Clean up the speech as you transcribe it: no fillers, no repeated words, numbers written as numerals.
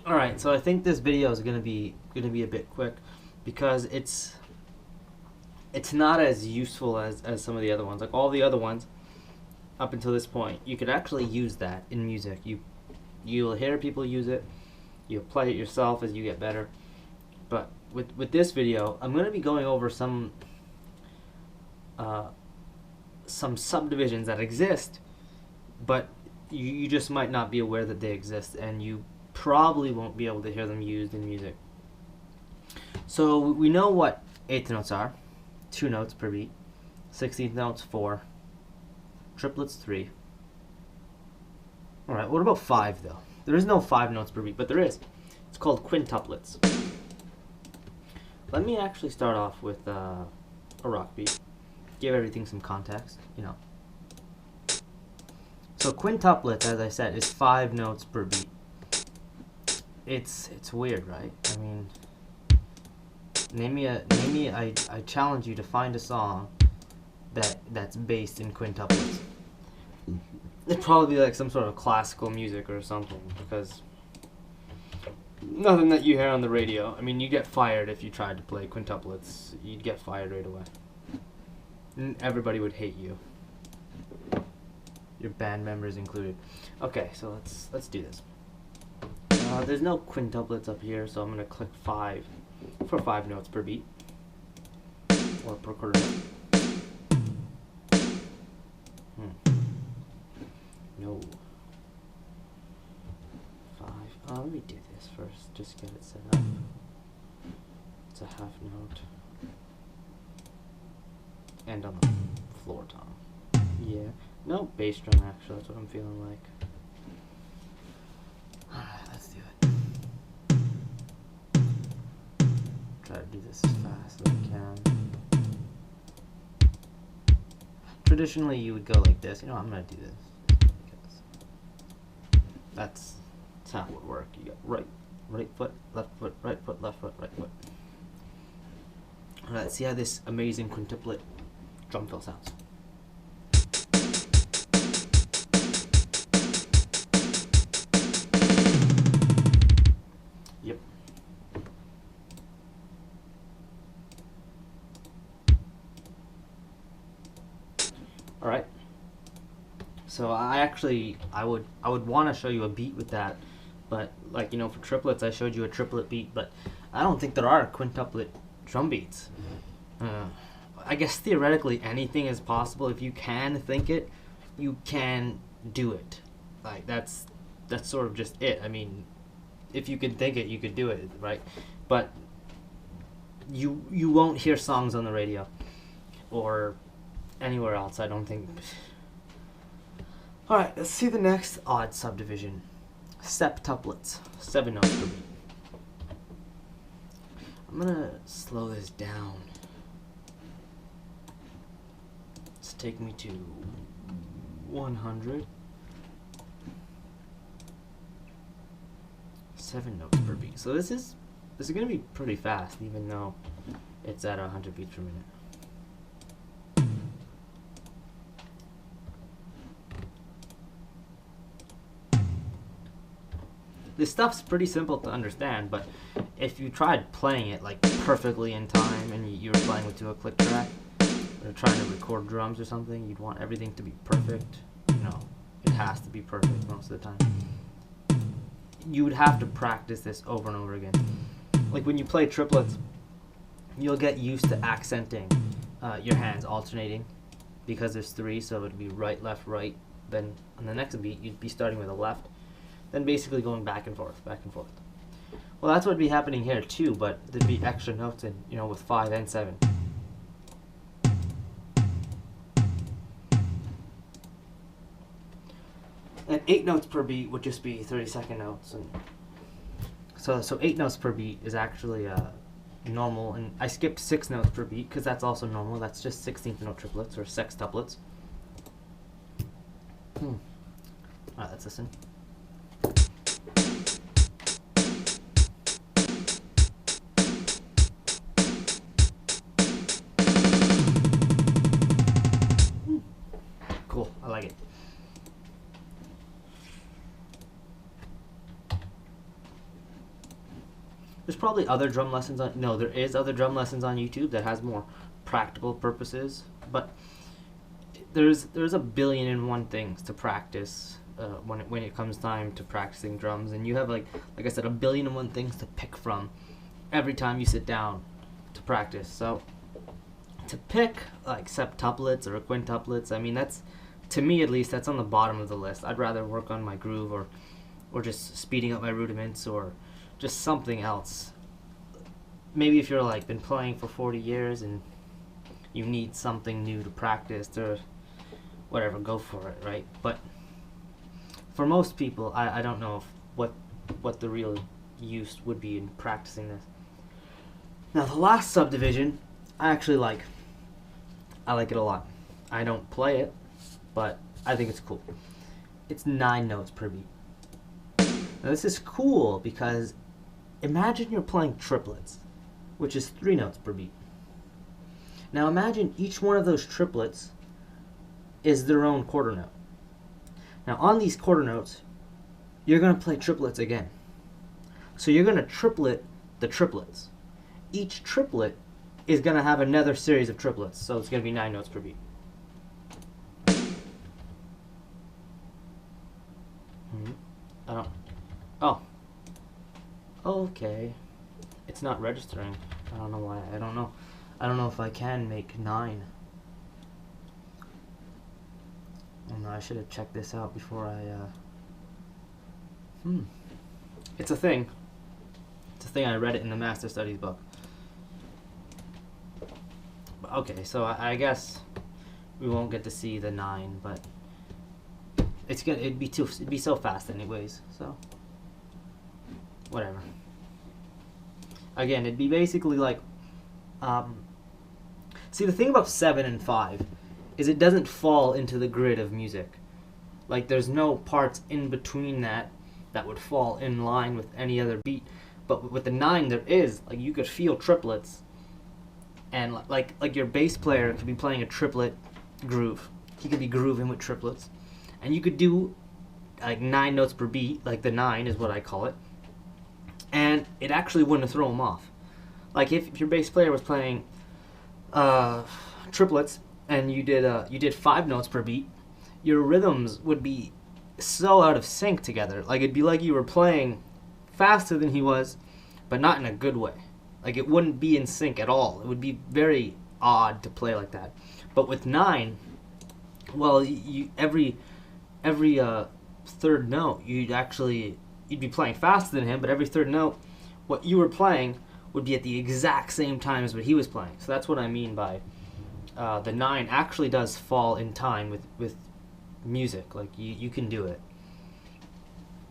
All right, so I think this video is gonna be a bit quick because it's not as useful as some of the other ones. Like all the other ones up until this point, you could actually use that in music. You'll hear people use it. You'll play it yourself as you get better. But with this video, I'm gonna be going over some subdivisions that exist, but you just might not be aware that they exist, and you probably won't be able to hear them used in music. So we know what eighth notes are: 2 notes per beat. 16th notes 4. Triplets 3. All right. What about 5 though? There is no 5 notes per beat, but there is. It's called quintuplets. Let me actually start off with a rock beat. Give everything some context, you know. So quintuplets, as I said, is 5 notes per beat. It's weird, right? I mean, I challenge you to find a song that's based in quintuplets. It'd probably be like some sort of classical music or something, because nothing that you hear on the radio. I mean, you get fired if you tried to play quintuplets. You'd get fired right away. And everybody would hate you. Your band members included. Okay, so let's do this. There's no quintuplets up here, so I'm gonna click 5 for 5 notes per beat, or per quarter note. No. 5. Let me do this first. Just get it set up. It's a half note. And on the floor tom. Yeah. No, bass drum actually. That's what I'm feeling like. Alright, let's do it. Try to do this as fast as I can. Traditionally, you would go like this. You know, I'm gonna do this. That's how it would work. You got right foot, left foot, right foot, left foot, right foot. Alright, let's see how this amazing quintuplet drum fill sounds. Yep. Alright. So I would want to show you a beat with that, but like, you know, for triplets I showed you a triplet beat, but I don't think there are quintuplet drum beats. I guess theoretically anything is possible. If you can think it, you can do it. Like that's sort of just it. I mean, if you can think it, you could do it, right? But you won't hear songs on the radio or anywhere else, I don't think. Alright, let's see the next odd subdivision. Septuplets. 7 notes per beat. I'm gonna slow this down. Let's take me to 100. 7 notes per beat. So this is gonna be pretty fast, even though it's at 100 beats per minute. This stuff's pretty simple to understand, but if you tried playing it like perfectly in time and you were playing with to a click track or trying to record drums or something, you'd want everything to be perfect. You know, it has to be perfect most of the time. You would have to practice this over and over again. Like when you play triplets, you'll get used to accenting your hands, alternating, because there's 3, so it would be right, left, right. Then on the next beat, you'd be starting with a left, then basically going back and forth, back and forth. Well, that's what would be happening here too, but there'd be extra notes in, you know, with 5 and 7. And 8 notes per beat would just be 30-second notes, and so 8 notes per beat is actually normal. And I skipped 6 notes per beat because that's also normal. That's just 16th note triplets or sextuplets. Alright, let's listen. Cool, I like it. There's probably other drum lessons on. No, there is other drum lessons on YouTube that has more practical purposes, but there's a billion and one things to practice when it comes time to practicing drums, and you have like I said, a billion and one things to pick from every time you sit down to practice. So to pick like septuplets or quintuplets, I mean, that's, to me at least, that's on the bottom of the list. I'd rather work on my groove or just speeding up my rudiments or just something else. Maybe if you're like been playing for 40 years and you need something new to practice or whatever, go for it, right? But for most people, I don't know what the real use would be in practicing this. Now the last subdivision, I actually like. I like it a lot. I don't play it, but I think it's cool. It's 9 notes per beat. Now this is cool because imagine you're playing triplets, which is 3 notes per beat. Now imagine each one of those triplets is their own quarter note. Now on these quarter notes, you're going to play triplets again. So you're going to triplet the triplets. Each triplet is going to have another series of triplets, so it's going to be 9 notes per beat. I don't. Oh. Okay. It's not registering. I don't know why. I don't know. I don't know if I can make 9. Oh no, I should have checked this out before I. It's a thing. It's a thing. I read it in the Master Studies book. Okay, so I guess we won't get to see the 9, but it'd be so fast anyways, so whatever. Again, it'd be basically like see, the thing about 7 and 5 is it doesn't fall into the grid of music. Like there's no parts in between that would fall in line with any other beat. But with the 9 there is, like, you could feel triplets, and like your bass player could be playing a triplet groove. He could be grooving with triplets, and you could do like 9 notes per beat, like the 9 is what I call it, and it actually wouldn't throw him off. Like if your bass player was playing triplets and you did 5 notes per beat, your rhythms would be so out of sync together. Like it'd be like you were playing faster than he was, but not in a good way. Like it wouldn't be in sync at all. It would be very odd to play like that. But with 9, well, every third note you'd be playing faster than him, but every third note what you were playing would be at the exact same time as what he was playing. So that's what I mean by the 9 actually does fall in time with music. Like you can do it.